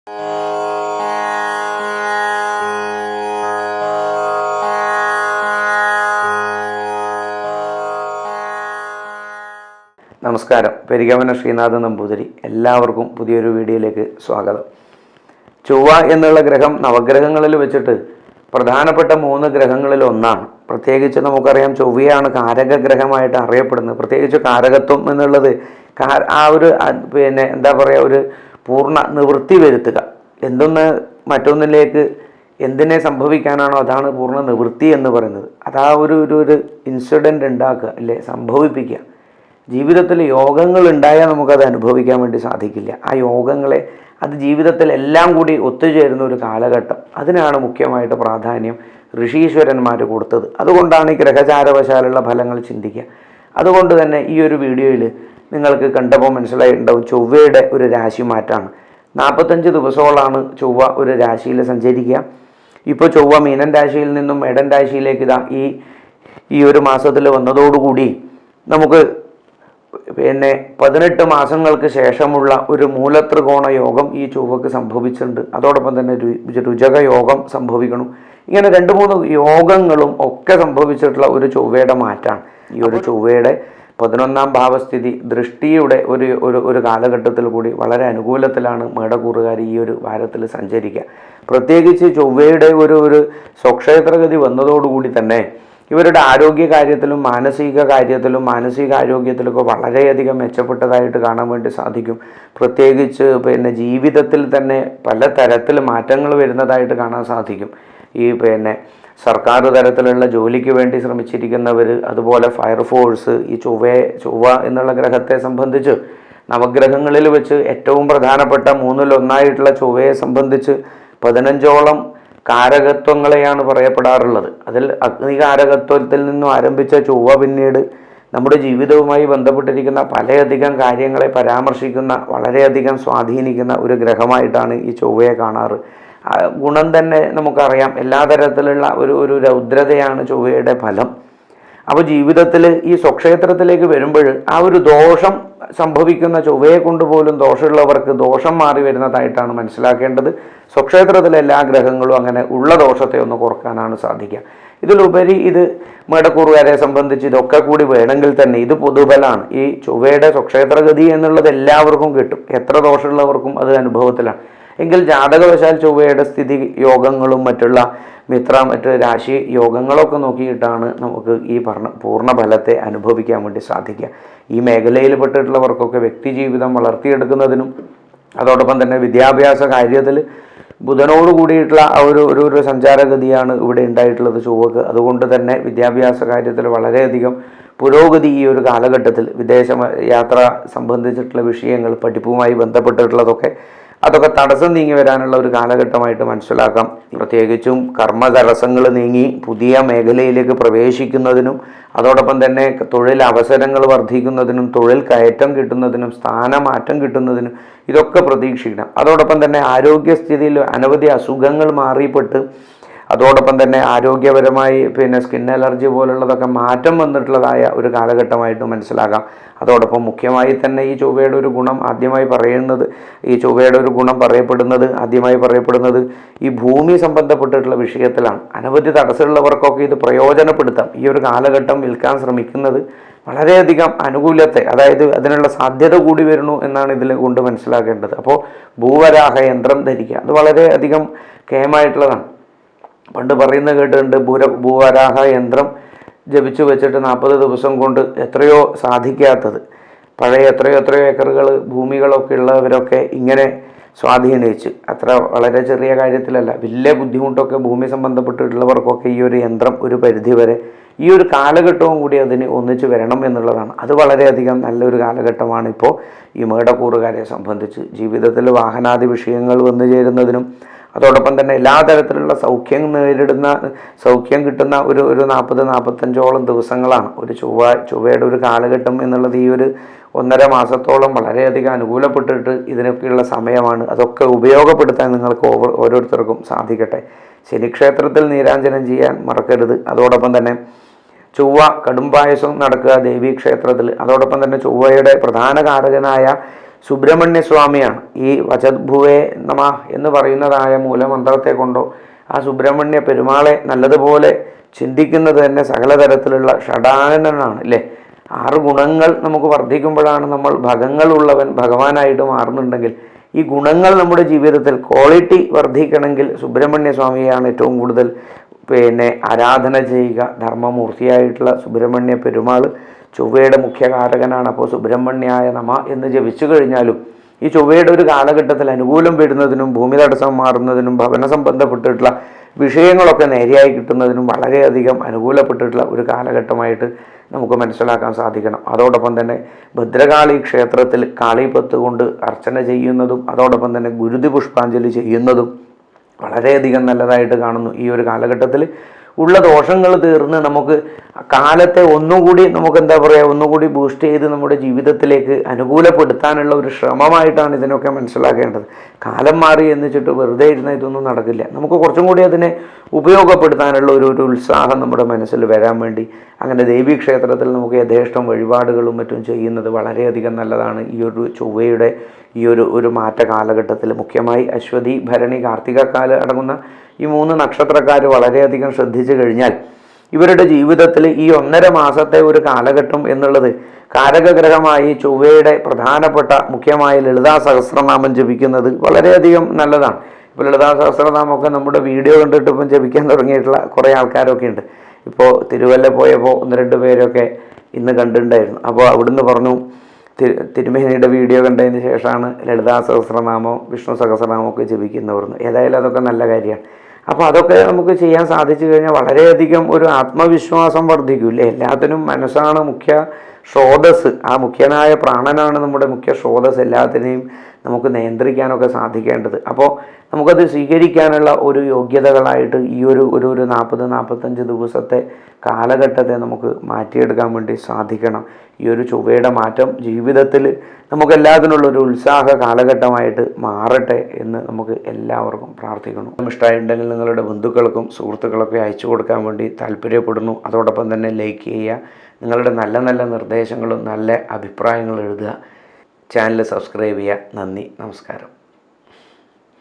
നമസ്കാരം. പെരികമന ശ്രീനാഥ നമ്പൂതിരി. എല്ലാവർക്കും പുതിയൊരു വീഡിയോയിലേക്ക് സ്വാഗതം. ചൊവ്വ എന്നുള്ള ഗ്രഹം നവഗ്രഹങ്ങളിൽ വെച്ചിട്ട് പ്രധാനപ്പെട്ട 3 ഗ്രഹങ്ങളിൽ ഒന്നാണ്. പ്രത്യേകിച്ച് നമുക്കറിയാം ചൊവ്വയാണ് കാരകഗ്രഹമായിട്ട് അറിയപ്പെടുന്നത്. പ്രത്യേകിച്ച് കാരകത്വം എന്നുള്ളത് ആ ഒരു എന്താ പറയുക, ഒരു പൂർണ്ണ നിവൃത്തി വരുത്തുക. എന്തൊന്ന് മറ്റൊന്നിലേക്ക് എന്തിനെ സംഭവിക്കാനാണോ അതാണ് പൂർണ്ണ നിവൃത്തി എന്ന് പറയുന്നത്. അതാ ഒരു ഇൻസിഡൻ്റ് ഉണ്ടാക്കുക, അല്ലേ, സംഭവിപ്പിക്കുക. ജീവിതത്തിൽ യോഗങ്ങൾ ഉണ്ടായാൽ നമുക്കത് അനുഭവിക്കാൻ വേണ്ടി സാധിക്കില്ല. ആ യോഗങ്ങളെ അത് ജീവിതത്തിൽ എല്ലാം കൂടി ഒത്തുചേരുന്ന ഒരു കാലഘട്ടം, അതിനാണ് മുഖ്യമായിട്ട് പ്രാധാന്യം ഋഷീശ്വരന്മാർ കൊടുത്തത്. അതുകൊണ്ടാണ് ഈ ഗ്രഹചാരവശാലുള്ള ഫലങ്ങൾ ചിന്തിക്കുക. അതുകൊണ്ട് തന്നെ ഈ ഒരു വീഡിയോയിൽ നിങ്ങൾക്ക് കണ്ടപ്പോൾ മനസ്സിലായിട്ടുണ്ടാവും ചൊവ്വയുടെ ഒരു രാശി മാറ്റാണ്. 45 ദിവസങ്ങളാണ് ചൊവ്വ ഒരു രാശിയിൽ സഞ്ചരിക്കുക. ഇപ്പോൾ ചൊവ്വ മീനൻ രാശിയിൽ നിന്നും മേടൻ രാശിയിലേക്ക് ഈ ഒരു മാസത്തിൽ വന്നതോടുകൂടി നമുക്ക് 18 മാസങ്ങൾക്ക് ശേഷമുള്ള ഒരു മൂലത്രികോണ യോഗം ഈ ചൊവ്വക്ക് സംഭവിച്ചിട്ടുണ്ട്. അതോടൊപ്പം തന്നെ രുചക യോഗം സംഭവിക്കണം. ഇങ്ങനെ 2-3 യോഗങ്ങളും ഒക്കെ സംഭവിച്ചിട്ടുള്ള ഒരു ചൊവ്വയുടെ മാറ്റാണ്. ഈ ഒരു ചൊവ്വയുടെ 11ാം ഭാവസ്ഥിതി ദൃഷ്ടിയുടെ ഒരു കാലഘട്ടത്തിൽ കൂടി വളരെ അനുകൂലത്തിലാണ് മേടക്കൂറുകാർ ഈ ഒരു വാരത്തിൽ സഞ്ചരിക്കുക. പ്രത്യേകിച്ച് ചൊവ്വയുടെ ഒരു സ്വക്ഷേത്രഗതി വന്നതോടുകൂടി തന്നെ ഇവരുടെ ആരോഗ്യ കാര്യത്തിലും മാനസികാരോഗ്യത്തിലൊക്കെ വളരെയധികം മെച്ചപ്പെട്ടതായിട്ട് കാണാൻ വേണ്ടി സാധിക്കും. പ്രത്യേകിച്ച് ജീവിതത്തിൽ തന്നെ പല തരത്തിൽ മാറ്റങ്ങൾ വരുന്നതായിട്ട് കാണാൻ സാധിക്കും. ഈ സർക്കാർ തരത്തിലുള്ള ജോലിക്ക് വേണ്ടി ശ്രമിച്ചിരിക്കുന്നവർ, അതുപോലെ ഫയർഫോഴ്സ്, ഈ ചൊവ്വ എന്നുള്ള ഗ്രഹത്തെ സംബന്ധിച്ച് നവഗ്രഹങ്ങളിൽ വെച്ച് ഏറ്റവും പ്രധാനപ്പെട്ട 3-1 ചൊവ്വയെ സംബന്ധിച്ച് 15ഓളം കാരകത്വങ്ങളെയാണ് പറയപ്പെടാറുള്ളത്. അതിൽ അഗ്നികാരകത്വത്തിൽ നിന്നും ആരംഭിച്ച ചൊവ്വ പിന്നീട് നമ്മുടെ ജീവിതവുമായി ബന്ധപ്പെട്ടിരിക്കുന്ന പലയധികം കാര്യങ്ങളെ പരാമർശിക്കുന്ന, വളരെയധികം സ്വാധീനിക്കുന്ന ഒരു ഗ്രഹമായിട്ടാണ് ഈ ചൊവ്വയെ കാണാറ്. ഗുണം തന്നെ നമുക്കറിയാം, എല്ലാ തരത്തിലുള്ള ഒരു രൗദ്രതയാണ് ചൊവ്വയുടെ ഫലം. അപ്പോൾ ജീവിതത്തിൽ ഈ സ്വക്ഷേത്രത്തിലേക്ക് വരുമ്പോൾ ആ ഒരു ദോഷം സംഭവിക്കുന്ന ചൊവ്വയെ കൊണ്ടുപോലും ദോഷമുള്ളവർക്ക് ദോഷം മാറി വരുന്നതായിട്ടാണ് മനസ്സിലാക്കേണ്ടത്. സ്വക്ഷേത്രത്തിലെ എല്ലാ ഗ്രഹങ്ങളും അങ്ങനെ ഉള്ള ദോഷത്തെ ഒന്ന് കുറക്കാനാണ് സാധിക്കുക. ഇതിലുപരി ഇത് മേടക്കൂറുകാരെ സംബന്ധിച്ച് ഇതൊക്കെ കൂടി വേണമെങ്കിൽ തന്നെ ഇത് പൊതുബലാണ്. ഈ ചൊവ്വയുടെ സ്വക്ഷേത്രഗതി എന്നുള്ളത് എല്ലാവർക്കും കിട്ടും, എത്ര ദോഷമുള്ളവർക്കും അത് അനുഭവത്തിലാണ്. എങ്കിൽ ജാതകവശാൽ ചൊവ്വയുടെ സ്ഥിതി യോഗങ്ങളും മറ്റ് രാശി യോഗങ്ങളൊക്കെ നോക്കിയിട്ടാണ് നമുക്ക് ഈ പൂർണ്ണ ഫലത്തെ അനുഭവിക്കാൻ വേണ്ടി സാധിക്കുക. ഈ മേഖലയിൽ പെട്ടിട്ടുള്ളവർക്കൊക്കെ വ്യക്തി ജീവിതം വളർത്തിയെടുക്കുന്നതിനും അതോടൊപ്പം തന്നെ വിദ്യാഭ്യാസ കാര്യത്തിൽ ബുധനോട് കൂടിയിട്ടുള്ള ആ ഒരു സഞ്ചാരഗതിയാണ് ഇവിടെ ഉണ്ടായിട്ടുള്ളത് ചൊവ്വക്ക്. അതുകൊണ്ട് തന്നെ വിദ്യാഭ്യാസ കാര്യത്തിൽ വളരെയധികം പുരോഗതി ഈ ഒരു കാലഘട്ടത്തിൽ, വിദേശ യാത്ര സംബന്ധിച്ചിട്ടുള്ള വിഷയങ്ങൾ, പഠിപ്പുമായി ബന്ധപ്പെട്ടിട്ടുള്ളതൊക്കെ അതൊക്കെ തടസ്സം നീങ്ങി വരാനുള്ള ഒരു കാലഘട്ടമായിട്ട് മനസ്സിലാക്കാം. പ്രത്യേകിച്ചും കർമ്മതടസ്സങ്ങൾ നീങ്ങി പുതിയ മേഖലയിലേക്ക് പ്രവേശിക്കുന്നതിനും അതോടൊപ്പം തന്നെ തൊഴിൽ അവസരങ്ങൾ വർദ്ധിക്കുന്നതിനും തൊഴിൽ കയറ്റം കിട്ടുന്നതിനും സ്ഥാനമാറ്റം കിട്ടുന്നതിനും ഇതൊക്കെ പ്രതീക്ഷിക്കണം. അതോടൊപ്പം തന്നെ ആരോഗ്യസ്ഥിതിയിൽ അനവധി അസുഖങ്ങൾ മാറിപ്പെട്ട് അതോടൊപ്പം തന്നെ ആരോഗ്യപരമായി സ്കിൻ അലർജി പോലുള്ളതൊക്കെ മാറ്റം വന്നിട്ടുള്ളതായ ഒരു കാലഘട്ടമായിട്ട് മനസ്സിലാക്കാം. അതോടൊപ്പം മുഖ്യമായി തന്നെ ഈ ചൊവ്വയുടെ ഒരു ഗുണം ആദ്യമായി പറയപ്പെടുന്നത് ഈ ഭൂമി സംബന്ധപ്പെട്ടിട്ടുള്ള വിഷയത്തിലാണ്. അനവധി തടസ്സമുള്ളവർക്കൊക്കെ ഇത് പ്രയോജനപ്പെടുത്താം. ഈ ഒരു കാലഘട്ടം വിൽക്കാൻ ശ്രമിക്കുന്നത് വളരെയധികം അനുകൂലത്തെ, അതായത് അതിനുള്ള സാധ്യത കൂടി വരുന്നു എന്നാണ് ഇതിൽ കൊണ്ട് മനസ്സിലാക്കേണ്ടത്. അപ്പോൾ ഭൂവരാഹ യന്ത്രം ധരിക്കുക, അത് വളരെയധികം കേമായിട്ടുള്ളതാണ്. പണ്ട് പറയുന്നത് കേട്ടിട്ടുണ്ട്, ഭൂവരാഹ യന്ത്രം ജപിച്ചു വെച്ചിട്ട് 40 ദിവസം കൊണ്ട് എത്രയോ സാധിക്കാത്തത്, പഴയ എത്രയോ ഏക്കറുകൾ ഭൂമികളൊക്കെ ഉള്ളവരൊക്കെ ഇങ്ങനെ സ്വാധീനിച്ച്, വളരെ ചെറിയ കാര്യത്തിലല്ല, വലിയ ബുദ്ധിമുട്ടൊക്കെ ഭൂമി സംബന്ധപ്പെട്ടിട്ടുള്ളവർക്കൊക്കെ ഈ ഒരു യന്ത്രം ഒരു പരിധിവരെ ഈ ഒരു കാലഘട്ടവും കൂടി അതിന് ഒന്നിച്ച് വരണം എന്നുള്ളതാണ്. അത് വളരെയധികം നല്ലൊരു കാലഘട്ടമാണ് ഇപ്പോൾ ഈ മേടക്കൂറുകാരെ സംബന്ധിച്ച്. ജീവിതത്തിൽ വാഹനാദി വിഷയങ്ങൾ വന്നു ചേരുന്നതിനും അതോടൊപ്പം തന്നെ എല്ലാ തരത്തിലുള്ള സൗഖ്യം കിട്ടുന്ന ഒരു 40-45ഓളം ദിവസങ്ങളാണ് ഒരു ചൊവ്വയുടെ ഒരു കാലഘട്ടം എന്നുള്ളത്. ഈ ഒരു 1.5 മാസത്തോളം വളരെയധികം അനുകൂലപ്പെട്ടിട്ട് ഇതിനൊക്കെയുള്ള സമയമാണ്. അതൊക്കെ ഉപയോഗപ്പെടുത്താൻ നിങ്ങൾക്ക് ഓരോരുത്തർക്കും സാധിക്കട്ടെ. ശനിക്ഷേത്രത്തിൽ നീരാഞ്ജനം ചെയ്യാൻ മറക്കരുത്. അതോടൊപ്പം തന്നെ ചൊവ്വ കടുംപായസം നടക്കുക ദേവീക്ഷേത്രത്തിൽ. അതോടൊപ്പം തന്നെ ചൊവ്വയുടെ പ്രധാന കാരകനായ സുബ്രഹ്മണ്യ സ്വാമിയാണ്. ഈ വചദ്ഭുവേ നമ എന്ന് പറയുന്നതായ മൂലമന്ത്രത്തെ കൊണ്ടോ ആ സുബ്രഹ്മണ്യ പെരുമാളെ നല്ലതുപോലെ ചിന്തിക്കുന്നത് തന്നെ സകല തരത്തിലുള്ള ഷഡാനനാണ് അല്ലേ. 6 ഗുണങ്ങൾ നമുക്ക് വർദ്ധിക്കുമ്പോഴാണ് നമ്മൾ ഭഗങ്ങളുള്ളവൻ ഭഗവാനായിട്ട് മാറുന്നുണ്ടെങ്കിൽ ഈ ഗുണങ്ങൾ നമ്മുടെ ജീവിതത്തിൽ ക്വാളിറ്റി വർദ്ധിക്കണമെങ്കിൽ സുബ്രഹ്മണ്യ സ്വാമിയാണ് ഏറ്റവും കൂടുതൽ ആരാധന ചെയ്യുക. ധർമ്മമൂർത്തിയായിട്ടുള്ള സുബ്രഹ്മണ്യ പെരുമാൾ ചൊവ്വയുടെ മുഖ്യ കാരകനാണ്. അപ്പോൾ സുബ്രഹ്മണ്യായ നമ എന്ന് ജപിച്ചു കഴിഞ്ഞാലും ഈ ചൊവ്വയുടെ ഒരു കാലഘട്ടത്തിൽ അനുകൂലം വരുന്നതിനും ഭൂമി തടസ്സം മാറുന്നതിനും ഭവന സംബന്ധപ്പെട്ടിട്ടുള്ള വിഷയങ്ങളൊക്കെ നേരെയായി കിട്ടുന്നതിനും വളരെയധികം അനുകൂലപ്പെട്ടിട്ടുള്ള ഒരു കാലഘട്ടമായിട്ട് നമുക്ക് മനസ്സിലാക്കാൻ സാധിക്കണം. അതോടൊപ്പം തന്നെ ഭദ്രകാളി ക്ഷേത്രത്തിൽ കാളിപത്ത് കൊണ്ട് അർച്ചന ചെയ്യുന്നതും അതോടൊപ്പം തന്നെ ഗുരുതി പുഷ്പാഞ്ജലി ചെയ്യുന്നതും വളരെയധികം നല്ലതായിട്ട് കാണുന്നു. ഈ ഒരു കാലഘട്ടത്തിൽ ഉള്ള ദോഷങ്ങൾ തീർന്ന് നമുക്ക് കാലത്തെ ഒന്നുകൂടി ഒന്നുകൂടി ബൂസ്റ്റ് ചെയ്ത് നമ്മുടെ ജീവിതത്തിലേക്ക് അനുകൂലപ്പെടുത്താനുള്ള ഒരു ശ്രമമായിട്ടാണ് ഇതിനൊക്കെ മനസ്സിലാക്കേണ്ടത്. കാലം മാറി എന്ന് വെച്ചിട്ട് വെറുതെ ഇരുന്ന ഇതൊന്നും നടക്കില്ല. നമുക്ക് കുറച്ചും കൂടി അതിനെ ഉപയോഗപ്പെടുത്താനുള്ള ഒരു ഉത്സാഹം നമ്മുടെ മനസ്സിൽ വരാൻ വേണ്ടി അങ്ങനെ ദേവീക്ഷേത്രത്തിൽ നമുക്ക് യഥേഷ്ടം വഴിപാടുകളും മറ്റും ചെയ്യുന്നത് വളരെയധികം നല്ലതാണ്. ഈ ഒരു ചൊവ്വയുടെ ഈ ഒരു മാറ്റ കാലഘട്ടത്തിൽ മുഖ്യമായി അശ്വതി, ഭരണി, കാർത്തികക്കാല് അടങ്ങുന്ന ഈ 3 നക്ഷത്രക്കാർ വളരെയധികം ശ്രദ്ധിച്ചു കഴിഞ്ഞാൽ ഇവരുടെ ജീവിതത്തിൽ ഈ 1.5 മാസത്തെ ഒരു കാലഘട്ടം എന്നുള്ളത് കാരകഗ്രഹമായി ചൊവ്വയുടെ പ്രധാനപ്പെട്ട മുഖ്യമായ ലളിതാ സഹസ്രനാമം ജപിക്കുന്നത് വളരെയധികം നല്ലതാണ്. ഇപ്പോൾ ലളിതാ സഹസ്രനാമമൊക്കെ നമ്മുടെ വീഡിയോ കണ്ടിട്ട് ഇപ്പം ജപിക്കാൻ തുടങ്ങിയിട്ടുള്ള കുറേ ആൾക്കാരൊക്കെ ഉണ്ട്. ഇപ്പോൾ തിരുവല്ല പോയപ്പോൾ 1-2 പേരൊക്കെ ഇന്ന് കണ്ടിട്ടുണ്ടായിരുന്നു. അപ്പോൾ അവിടുന്ന് പറഞ്ഞു തിരുമേനിയുടെ വീഡിയോ കണ്ടതിന് ശേഷമാണ് ലളിതാ സഹസ്രനാമം വിഷ്ണു സഹസ്രനാമമൊക്കെ ജപിക്കുന്നവർന്ന്. ഏതായാലും അതൊക്കെ നല്ല കാര്യമാണ്. അപ്പോൾ അതൊക്കെ നമുക്ക് ചെയ്യാൻ സാധിച്ചു കഴിഞ്ഞാൽ വളരെയധികം ഒരു ആത്മവിശ്വാസം വർദ്ധിക്കില്ലേ. എല്ലാത്തിനും മനസ്സാണ് മുഖ്യ സ്രോതസ്. ആ മുഖ്യനായ പ്രാണനാണ് നമ്മുടെ മുഖ്യ സ്രോതസ്. എല്ലാത്തിനെയും നമുക്ക് നിയന്ത്രിക്കാനൊക്കെ സാധിക്കേണ്ടത്. അപ്പോൾ നമുക്കത് സ്വീകരിക്കാനുള്ള ഒരു യോഗ്യതകളായിട്ട് ഈ ഒരു 40-45 ദിവസത്തെ കാലഘട്ടത്തെ നമുക്ക് മാറ്റിയെടുക്കാൻ വേണ്ടി സാധിക്കണം. ഈ ഒരു ചൊവ്വയുടെ മാറ്റം ജീവിതത്തിൽ നമുക്കെല്ലാത്തിനുള്ളൊരു ഉത്സാഹ കാലഘട്ടമായിട്ട് മാറട്ടെ എന്ന് നമുക്ക് എല്ലാവർക്കും പ്രാർത്ഥിക്കണം. ഇഷ്ടമായിട്ടുണ്ടെങ്കിൽ നിങ്ങളുടെ ബന്ധുക്കൾക്കും സുഹൃത്തുക്കൾക്കും അയച്ചു കൊടുക്കാൻ വേണ്ടി താല്പര്യപ്പെടുന്നു. അതോടൊപ്പം തന്നെ ലൈക്ക് ചെയ്യുക. നിങ്ങളുടെ നല്ല നല്ല നിർദ്ദേശങ്ങളും നല്ല അഭിപ്രായങ്ങളും എഴുതുക. ചാനൽ സബ്സ്ക്രൈബ് ചെയ്യുക. നന്ദി, നമസ്കാരം.